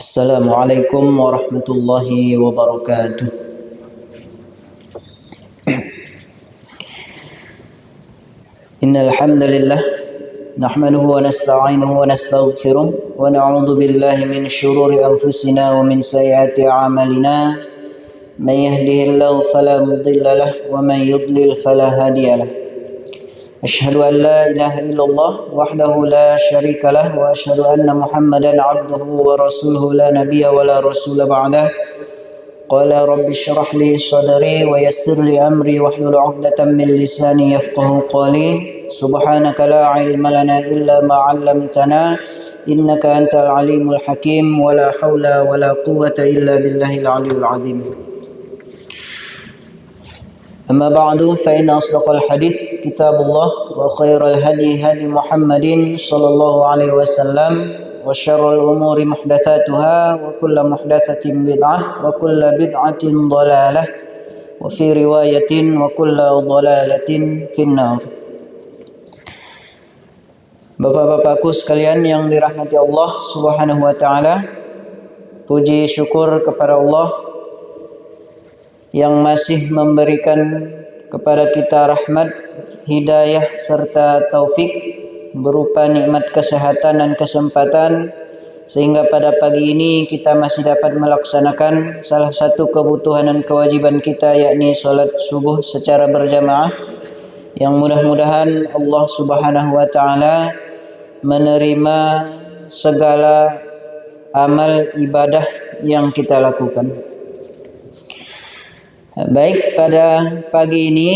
Assalamualaikum warahmatullahi wabarakatuh. Innal hamdalillah nahmaduhu wa nasta'inuhu wa nastaghfiruh wa na'udzu billahi min shururi anfusina wa min sayyiati a'malina. Man yahdihillahu fala mudilla lahu wa man yudlil fala hadiya lahu. Asyhadu an la ilaha illallah wahdahu la syarika lah wa asyhadu anna Muhammadan abduhu wa rasuluhu la nabiyya wa la rasula ba'dah. Qala rabbi shrah li sadri wa yassir li amri wahlul 'uqdatam min lisani yafqahu qawli. Subhanaka la ilma lana illa ma 'allamtana innaka antal alimul hakim wa la haula wa la quwwata illa billahil aliyyil 'azim. أما بعد فإن أصدق الحديث كتاب الله وخير الهدي هدي محمد صلى الله عليه وسلم وشر الأمور محدثاتها وكل محدثة بدعة وكل بدعة ضلالة وفي رواية وكل ضلالة في النار. Bapak-bapakku sekalian yang dirahmati Allah Subhanahu wa taala, puji syukur kepada Allah yang masih memberikan kepada kita rahmat, hidayah serta taufik berupa nikmat kesehatan dan kesempatan sehingga pada pagi ini kita masih dapat melaksanakan salah satu kebutuhan dan kewajiban kita, yakni salat subuh secara berjamaah, yang mudah-mudahan Allah Subhanahu wa taala menerima segala amal ibadah yang kita lakukan. Baik, pada pagi ini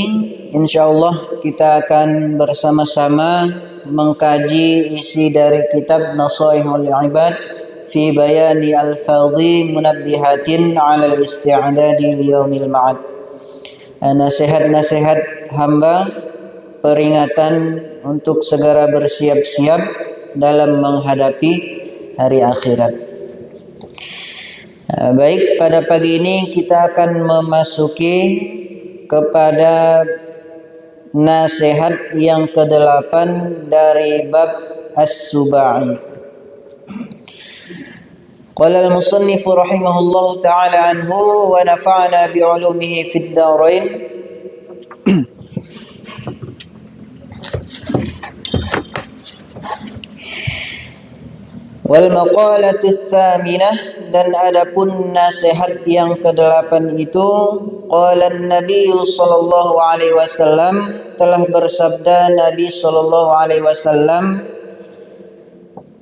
insyaallah kita akan bersama-sama mengkaji isi dari kitab Nasaihul Ibad fi bayani al-fadhi munabbihatin 'ala al-isti'dadi li yaumil ma'ad. Nasihat-nasihat hamba, peringatan untuk segera bersiap-siap dalam menghadapi hari akhirat. Baik, pada pagi ini kita akan memasuki kepada nasihat yang ke-8 dari bab As-Subai. Qala al-musannif rahimahullahu ta'ala anhu wa nafa'ana bi'ulumihi fid darain. Wal maqalatus tsaminah, dan adapun nasihat yang ke-8 itu, qala an-nabiy sallallahu alaihi wasallam, telah bersabda Nabi sallallahu alaihi wasallam,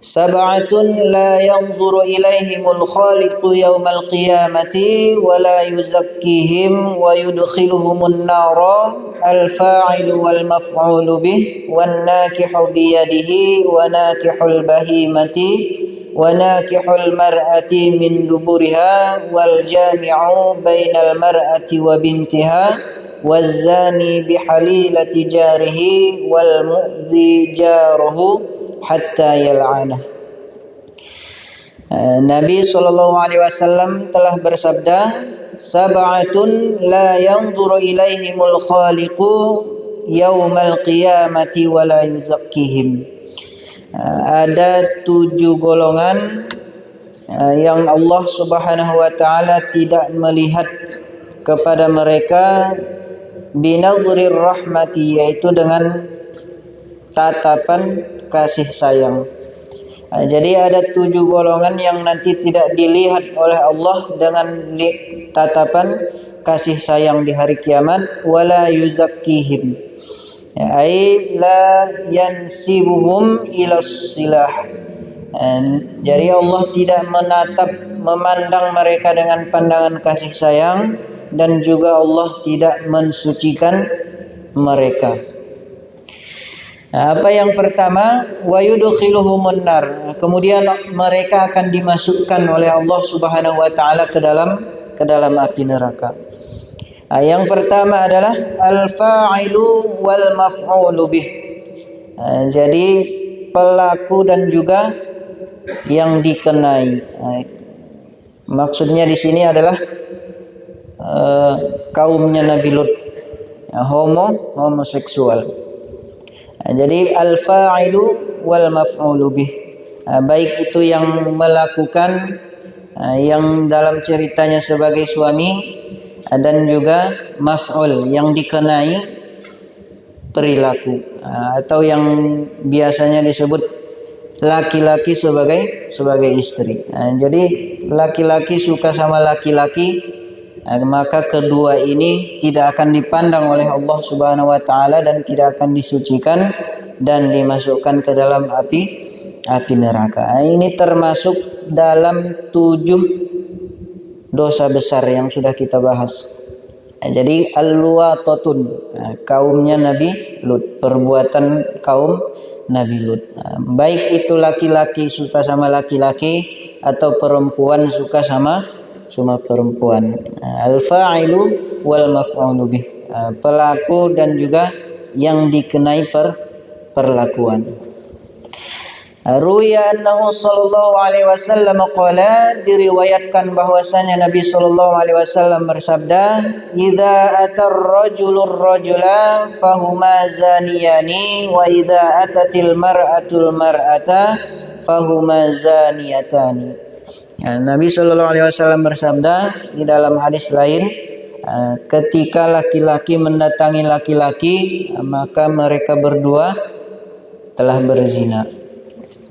sab'atun la yanzuru ilaihimul khaliqu yaumal qiyamati wa la yuzakkihim wa yudkhiluhumun nara al-fa'ilu wal maf'ulu bih wan nakihu biyadihi wa nakihul bahimati wa nakihul mar'ati min duburiha wal jami'u bainal mar'ati wa bintiha waz zani bihalilati jarihi wal mu'dhi jaruhu hatta yal'anah. Nabi SAW telah bersabda, sab'atun la yanzuru ilaihimul khaliqu yaumal qiyamati wa la yuzakkihim. Ada 7 golongan yang Allah Subhanahu wa taala tidak melihat kepada mereka binadhrir rahmati, yaitu dengan tatapan kasih sayang. Jadi ada 7 golongan yang nanti tidak dilihat oleh Allah dengan tatapan kasih sayang di hari kiamat. Wala yuzakkihim, ai la yansibuhum ila silah. Jadi Allah tidak memandang mereka dengan pandangan kasih sayang, dan juga Allah tidak mensucikan mereka. Apa yang pertama, wa yudkhiluhumun nar, kemudian mereka akan dimasukkan oleh Allah Subhanahu wa taala ke dalam api neraka. Yang pertama adalah al-fa'ilu wal maf'ulu bih. Jadi pelaku dan juga yang dikenai. Maksudnya di sini adalah kaumnya Nabi Lut. homoseksual. Jadi al-fa'ilu wal maf'ulu bih, baik itu yang melakukan, yang dalam ceritanya sebagai suami, dan juga maf'ul yang dikenai perilaku, atau yang biasanya disebut laki-laki sebagai istri. Jadi laki-laki suka sama laki-laki, maka kedua ini tidak akan dipandang oleh Allah Subhanahu wa taala dan tidak akan disucikan dan dimasukkan ke dalam api neraka. Ini termasuk dalam 7 dosa besar yang sudah kita bahas. Jadi al-luwatatun, kaumnya Nabi Lut, perbuatan kaum Nabi Lut. Baik itu laki-laki suka sama laki-laki atau perempuan suka sama perempuan. Al-fa'ilu wal maf'ulu bih, pelaku dan juga yang dikenai perlakuan. Ruya annahu sallallahu alaihi wasallam qala, diriwayatkan bahwasanya Nabi sallallahu alaihi wasallam bersabda, idza atar rajulur rajula fahuma zaniyani wa idza atatil mar'atul mar'ata fahuma zaniyatani. Nabi sallallahu alaihi wasallam bersabda di dalam hadis lain, ketika laki-laki mendatangi laki-laki, maka mereka berdua telah berzina.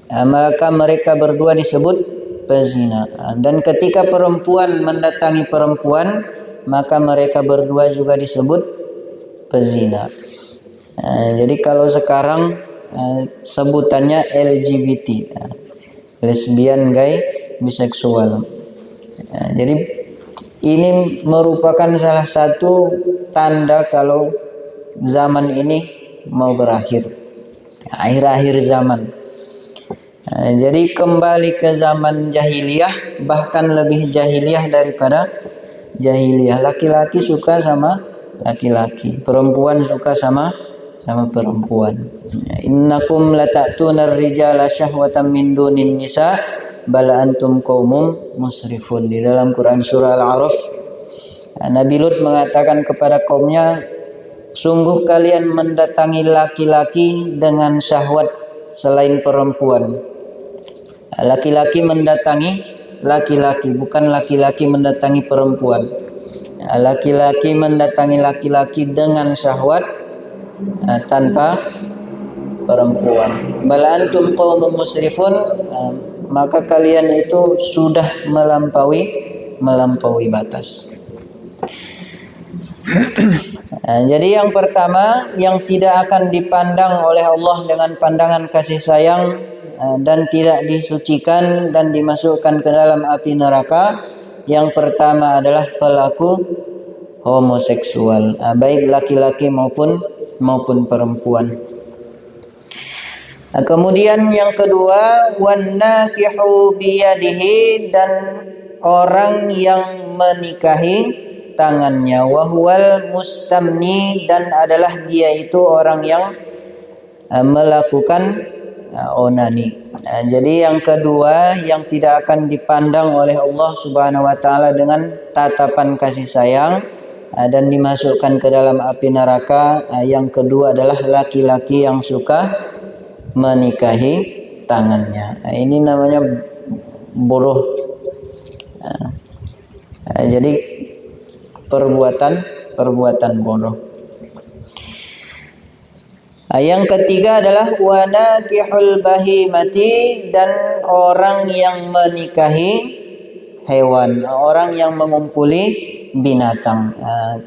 Maka mereka berdua disebut pezina. Dan ketika perempuan mendatangi perempuan, maka mereka berdua juga disebut pezina. Jadi kalau sekarang sebutannya LGBT, lesbian, gay, biseksual. Jadi ini merupakan salah satu tanda kalau zaman ini mau berakhir, akhir-akhir zaman. Jadi kembali ke zaman jahiliyah, bahkan lebih jahiliyah daripada jahiliyah. Laki-laki suka sama laki-laki, perempuan suka sama perempuan. Innakum lata'tunar rijala syahwatan min dunin nisa bal antum qaumum musrifun. Di dalam Quran surah Al-A'raf, Nabi Lut mengatakan kepada kaumnya, sungguh kalian mendatangi laki-laki dengan syahwat selain perempuan. Laki-laki mendatangi laki-laki, bukan laki-laki mendatangi perempuan. Laki-laki mendatangi laki-laki dengan syahwat, tanpa perempuan. Bal antum qaumun musrifun, maka kalian itu sudah melampaui batas. Jadi yang pertama yang tidak akan dipandang oleh Allah dengan pandangan kasih sayang dan tidak disucikan dan dimasukkan ke dalam api neraka, yang pertama adalah pelaku homoseksual, baik laki-laki maupun perempuan. Kemudian yang kedua, wan nakihu biyadihi, dan orang yang menikahi tangannya, wahwal mustamni, dan adalah dia itu orang yang melakukan onani. Jadi yang kedua yang tidak akan dipandang oleh Allah Subhanahu wa taala dengan tatapan kasih sayang dan dimasukkan ke dalam api neraka, yang kedua adalah laki-laki yang suka menikahi tangannya. Ini namanya bodoh. Jadi perbuatan bodoh. Yang ketiga adalah wanakihul bahimati, dan orang yang menikahi hewan, orang yang mengumpuli binatang.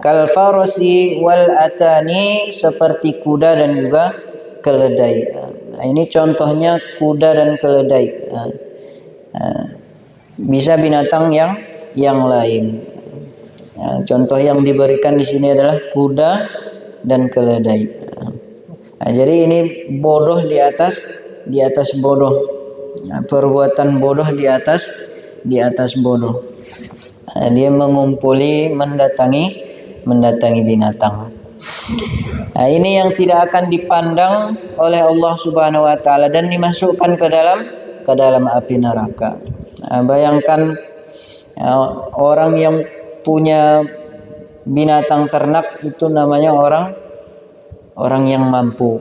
Kal farasi wal atani, seperti kuda dan juga keledai. Ini contohnya kuda dan keledai. Bisa binatang yang lain. Contoh yang diberikan di sini adalah kuda dan keledai. Jadi ini bodoh di atas bodoh, perbuatan bodoh di atas bodoh. Dia mengumpuli, mendatangi binatang. Ini yang tidak akan dipandang oleh Allah Subhanahu wa taala dan dimasukkan ke dalam api neraka. Bayangkan orang yang punya binatang ternak itu namanya orang yang mampu,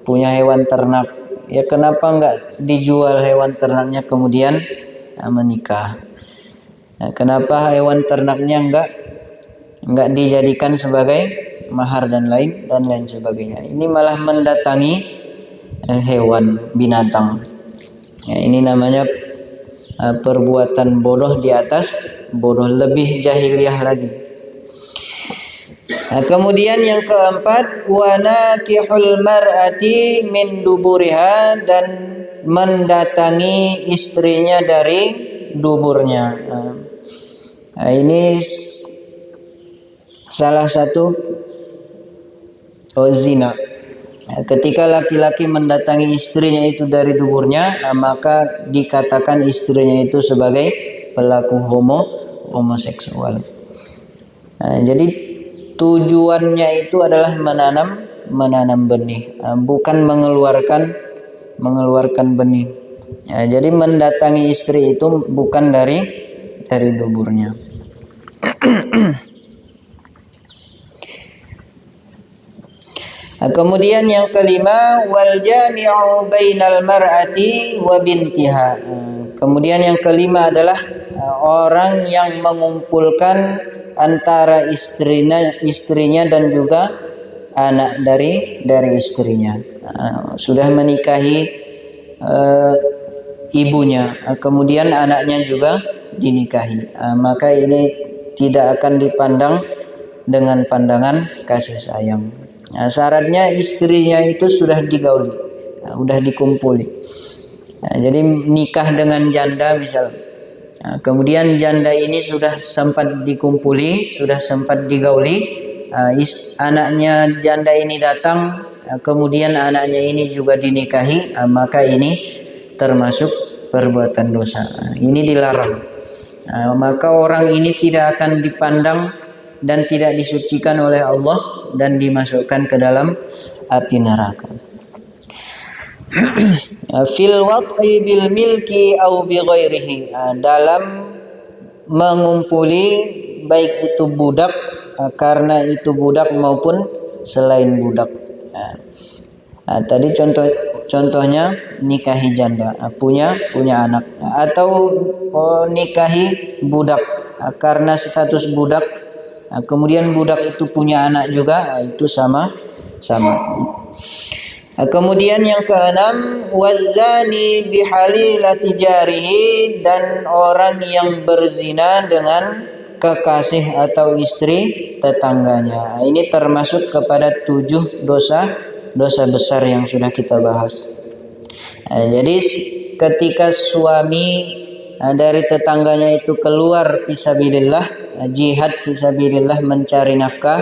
punya hewan ternak. Ya kenapa enggak dijual hewan ternaknya kemudian menikah? Kenapa hewan ternaknya enggak dijadikan sebagai mahar dan lain sebagainya? Ini malah mendatangi hewan binatang. Ya, ini namanya perbuatan bodoh di atas bodoh, lebih jahiliyah lagi. Kemudian yang keempat, wa nakihul mar'ati min duburiha, dan mendatangi istrinya dari duburnya. Ini salah satu zina. Ketika laki-laki mendatangi istrinya itu dari duburnya, maka dikatakan istrinya itu sebagai pelaku homoseksual. Jadi tujuannya itu adalah menanam benih, bukan mengeluarkan benih. Jadi mendatangi istri itu bukan dari duburnya. Kemudian yang kelima, wal jami'u bainal mar'ati wa bintiha. Kemudian yang kelima adalah orang yang mengumpulkan antara istrinya dan juga anak dari istrinya. Sudah menikahi ibunya, kemudian anaknya juga dinikahi, maka ini tidak akan dipandang dengan pandangan kasih sayang. Syaratnya istrinya itu sudah digauli, sudah dikumpuli. Jadi nikah dengan janda misal, kemudian janda ini sudah sempat dikumpuli, sudah sempat digauli, anaknya janda ini datang, kemudian anaknya ini juga dinikahi, maka ini termasuk perbuatan dosa. Ini dilarang. Maka orang ini tidak akan dipandang dan tidak disucikan oleh Allah dan dimasukkan ke dalam api neraka. Fil wad'i bil milki au bi ghairihi, dalam mengumpuli baik itu budak karena itu budak maupun selain budak. Tadi contohnya nikahi janda, punya anak, atau nikahi budak karena status budak, kemudian budak itu punya anak juga, itu sama. Kemudian yang keenam, wazani bihalilati jarihi, dan orang yang berzina dengan kekasih atau istri tetangganya. Ini termasuk kepada 7 dosa besar yang sudah kita bahas. Jadi ketika suami dari tetangganya itu keluar fisabilillah, jihad fisabilillah, mencari nafkah,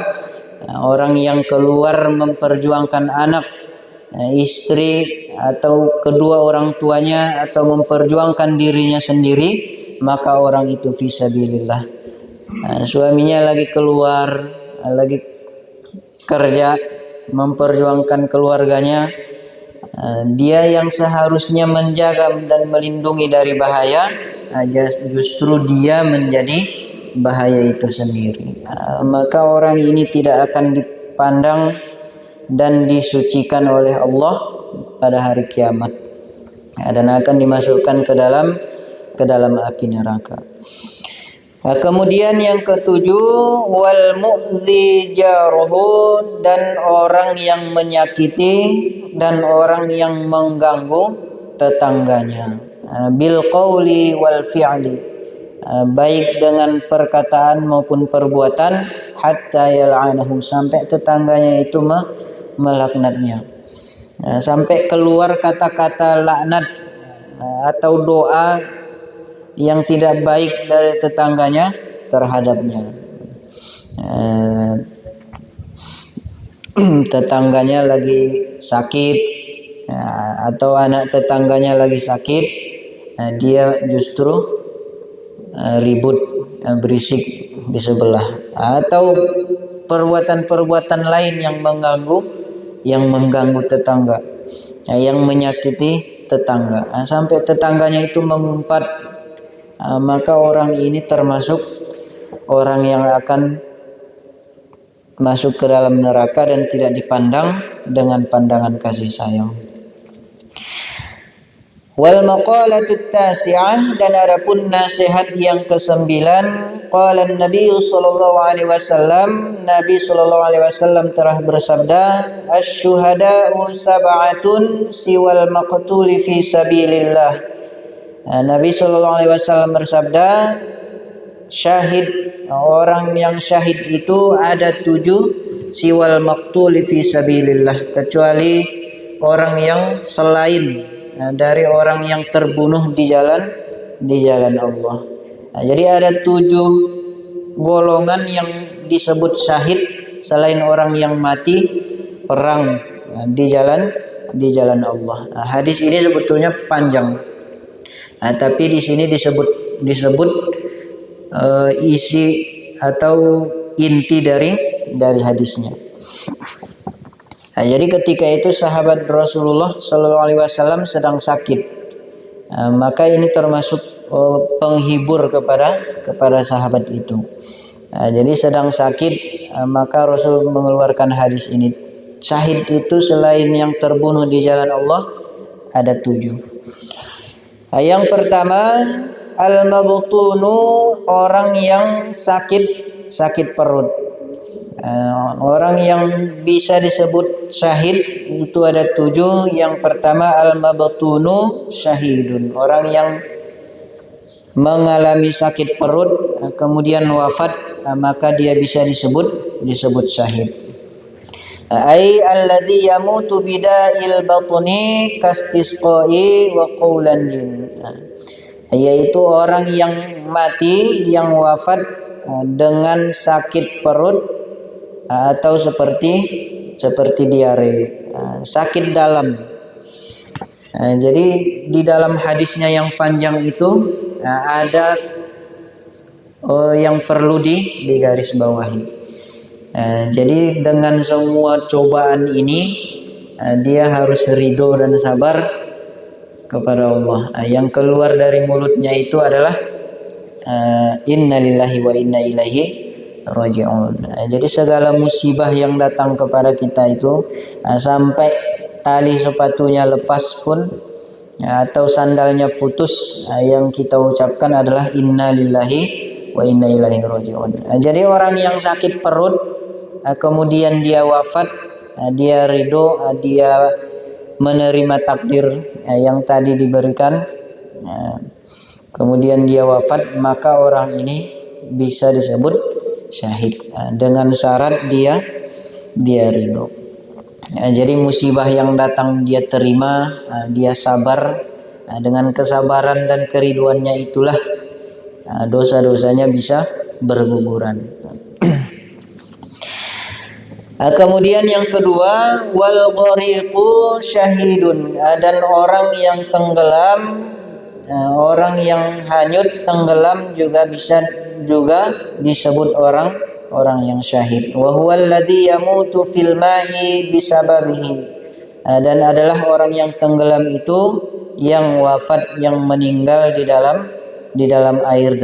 orang yang keluar memperjuangkan anak, istri atau kedua orang tuanya, atau memperjuangkan dirinya sendiri, maka orang itu fisabilillah. Suaminya lagi keluar, lagi kerja, memperjuangkan keluarganya, dia yang seharusnya menjaga dan melindungi dari bahaya, justru dia menjadi bahaya itu sendiri. Maka orang ini tidak akan dipandang dan disucikan oleh Allah pada hari kiamat, dan akan dimasukkan ke dalam api neraka. Kemudian yang ketujuh, wal mu'dzi jaruhu, dan orang yang menyakiti dan orang yang mengganggu tetangganya, bil qauli wal fi'li, baik dengan perkataan maupun perbuatan, hatta yal'anahu, sampai tetangganya itu melaknatnya, sampai keluar kata-kata laknat atau doa yang tidak baik dari tetangganya terhadapnya. Tetangganya lagi sakit, atau anak tetangganya lagi sakit, dia justru ribut, berisik di sebelah, atau perbuatan-perbuatan lain yang mengganggu tetangga, yang menyakiti tetangga, sampai tetangganya itu mengumpat, maka orang ini termasuk orang yang akan masuk ke dalam neraka dan tidak dipandang dengan pandangan kasih sayang. Wal maqalatut tasi'ah, dan adapun nasihat yang kesembilan, qala Nabi sallallahu alaihi wasallam, Nabi sallallahu alaihi wasallam telah bersabda, asy-syuhada'u sab'atun siwal maqtuli fi sabilillah. Nabi sallallahu alaihi wasallam bersabda, syahid, orang yang syahid itu ada 7, siwal maqtuli fi sabilillah, kecuali orang yang selain dari orang yang terbunuh di jalan Allah. Jadi ada 7 golongan yang disebut syahid selain orang yang mati perang di jalan Allah. Hadis ini sebetulnya panjang, tapi di sini disebut isi atau inti dari hadisnya. Jadi ketika itu sahabat Rasulullah Sallallahu Alaihi Wasallam sedang sakit, maka ini termasuk penghibur kepada sahabat itu. Jadi sedang sakit, maka Rasul mengeluarkan hadis ini. Syahid itu selain yang terbunuh di jalan Allah ada 7. Yang pertama, al-mabtunu, orang yang sakit perut. Orang yang bisa disebut syahid itu ada 7. Yang pertama, al-mabtunu syahidun, orang yang mengalami sakit perut kemudian wafat, maka dia bisa disebut syahid. Ai alladzi yamutu bida'il batni kastisqai wa qaulan jin, yaitu orang yang mati, yang wafat dengan sakit perut atau seperti diare, sakit dalam. Jadi di dalam hadisnya yang panjang itu ada yang perlu digarisbawahi. Jadi dengan semua cobaan ini dia harus ridho dan sabar kepada Allah. Yang keluar dari mulutnya itu adalah innalillahi wa inna ilaihi raji'un. Jadi segala musibah yang datang kepada kita itu, sampai tali sepatunya lepas pun atau sandalnya putus, yang kita ucapkan adalah innalillahi wa inna ilaihi raji'un. Jadi orang yang sakit perut kemudian dia wafat, dia ridho, dia menerima takdir yang tadi diberikan, kemudian dia wafat, maka orang ini bisa disebut syahid, dengan syarat dia ridho. Jadi musibah yang datang dia terima, dia sabar, dengan kesabaran dan keriduannya itulah dosa-dosanya bisa berguguran. Kemudian yang kedua, wal ghariqu syahidun, dan orang yang tenggelam, orang yang hanyut tenggelam juga bisa disebut orang yang syahid. Wa huwal ladzi yamutu fil ma'i bisababihi, dan adalah orang yang tenggelam itu yang wafat, yang meninggal di dalam air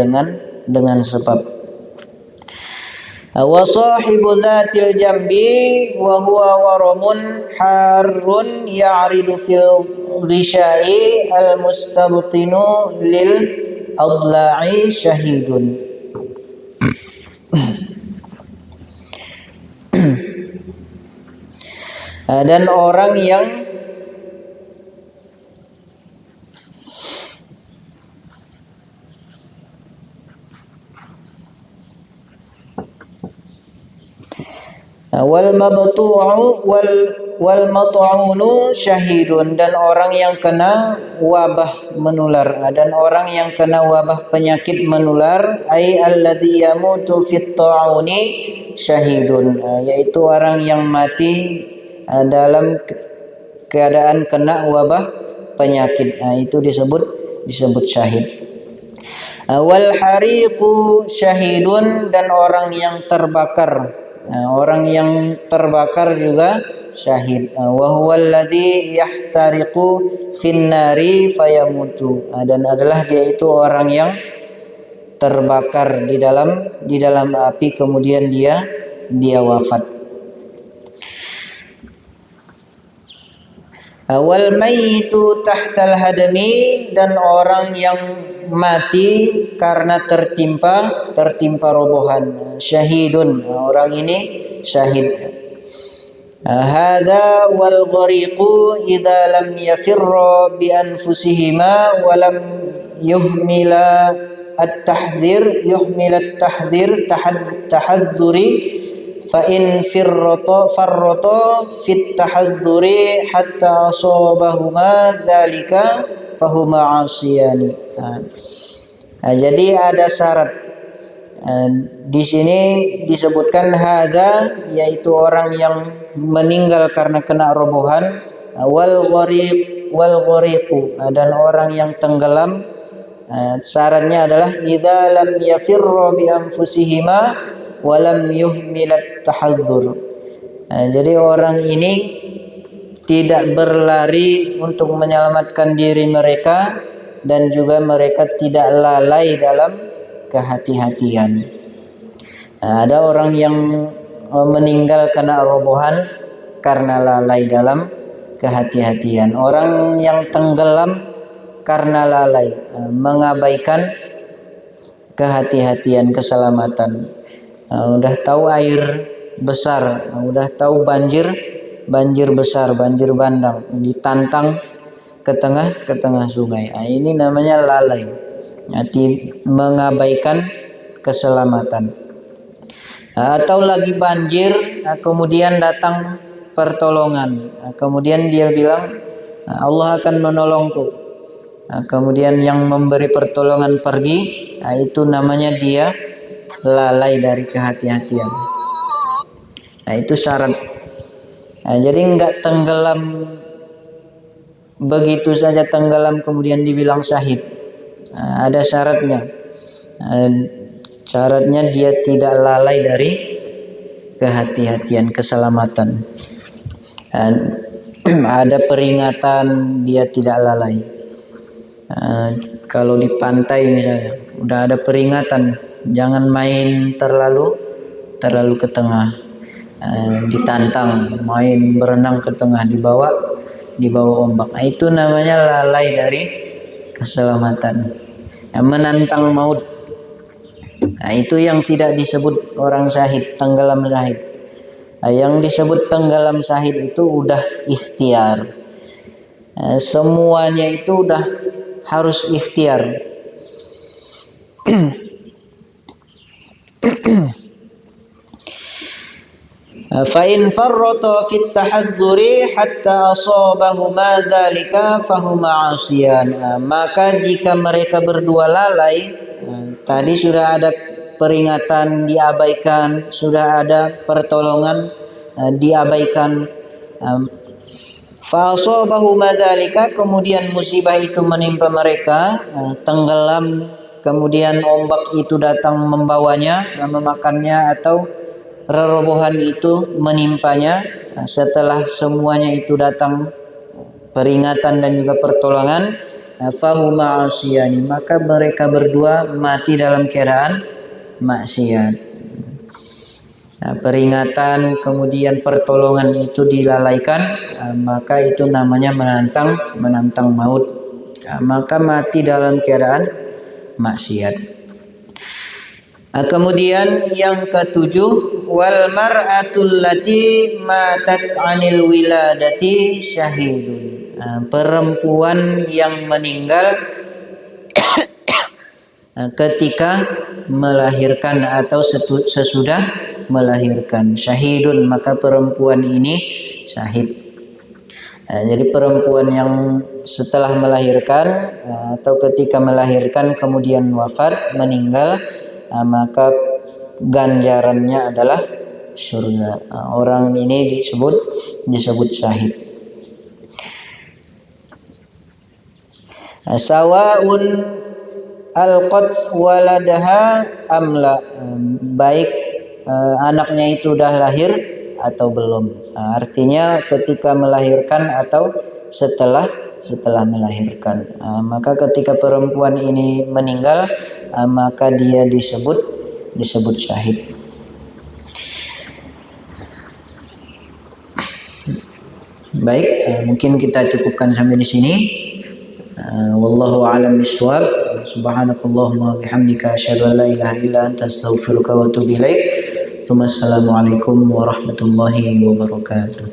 dengan sebab. Wa sahibu dzatil jambi wa huwa waramun harrun ya'ridu fil ghisha'i al mustabtinu lil adla'i syahidun. Dan orang yang wal mabtu'u wal mat'unu syahidun, dan orang yang kena wabah menular, dan orang yang kena wabah penyakit menular, ai alladzi yamutu fit ta'uni syahidun, yaitu orang yang mati dalam keadaan kena wabah penyakit, itu disebut syahid. Wal hariqu syahidun, dan orang yang terbakar, orang yang terbakar juga syahid. Wa huwal ladzi yahtariqu fin nari fayamutu, dan adalah dia itu orang yang terbakar di dalam api kemudian dia dia wafat. Wal mayyitu tahtal hadami, dan orang yang mati karena tertimpa robohan. Syahidun, orang ini syahid. Hadza wal ghariqu idza lam yafirra bi anfusihima wa lam yuhmila tahadduri fa in farrata fit tahadduri hatta asabahuma dzalika fahuma asiyani. Jadi ada syarat. Di sini disebutkan hadza, yaitu orang yang meninggal karena kena robohan, wal ghariqu, dan orang yang tenggelam. Syaratnya adalah idza lam yafirra bi anfusihima wa lam yuhmilat tahadzur. Jadi orang ini tidak berlari untuk menyelamatkan diri mereka, dan juga mereka tidak lalai dalam kehati-hatian. Ada orang yang meninggal karena robohan karena lalai dalam kehati-hatian. Orang yang tenggelam karena lalai, mengabaikan kehati-hatian, keselamatan. Udah tahu air besar, udah tahu banjir besar, banjir bandang, ditantang ke tengah sungai. Ini namanya lalai, mengabaikan keselamatan. Atau lagi banjir, kemudian datang pertolongan, kemudian dia bilang Allah akan menolongku. Kemudian yang memberi pertolongan pergi, itu namanya dia lalai dari kehati-hatian. Itu syarat. Jadi enggak tenggelam begitu saja, tenggelam kemudian dibilang syahid. Ada syaratnya. Syaratnya dia tidak lalai dari kehati-hatian, keselamatan. Ada peringatan, dia tidak lalai. Kalau di pantai misalnya, udah ada peringatan, jangan main terlalu ke tengah. Ditantang main berenang ke tengah, dibawa ombak. Itu namanya lalai dari keselamatan. Menantang maut. Itu yang tidak disebut orang syahid, tenggelam syahid. Yang disebut tenggelam syahid itu udah ikhtiar. Semuanya itu udah harus ikhtiar. Fa in farrata fit tahadduri hatta asabahuma dzalika fahuma asiyan. Maka jika mereka berdua lalai, tadi sudah ada peringatan diabaikan, sudah ada pertolongan diabaikan. Fa asabahuma dzalika, kemudian musibah itu menimpa mereka, tenggelam, kemudian ombak itu datang membawanya, memakannya, atau rerobohan itu menimpanya. Setelah semuanya itu datang peringatan dan juga pertolongan, fahuma asiyani, maka mereka berdua mati dalam keadaan maksiat. Peringatan kemudian pertolongan itu dilalaikan, maka itu namanya menantang maut. Maka mati dalam keadaan maksiat. Kemudian yang ketujuh, wal mar'atul lati matat 'anil wiladati syahidun. Perempuan yang meninggal ketika melahirkan atau sesudah melahirkan, syahidun, maka perempuan ini syahid. Jadi perempuan yang setelah melahirkan atau ketika melahirkan kemudian wafat, meninggal, maka ganjarannya adalah surga. Orang ini disebut syahid. Sawaun alqat waladaha amla, baik anaknya itu sudah lahir atau belum. Artinya ketika melahirkan atau setelah melahirkan. Maka ketika perempuan ini meninggal, maka dia disebut syahid. Baik, mungkin kita cukupkan sampai di sini. Wallahu a'lam bishawab. Subhanakallahumma bihamdika asyhadu an la ilaha illa anta astaghfiruka wa atubu ilaik. Assalamualaikum warahmatullahi wabarakatuh.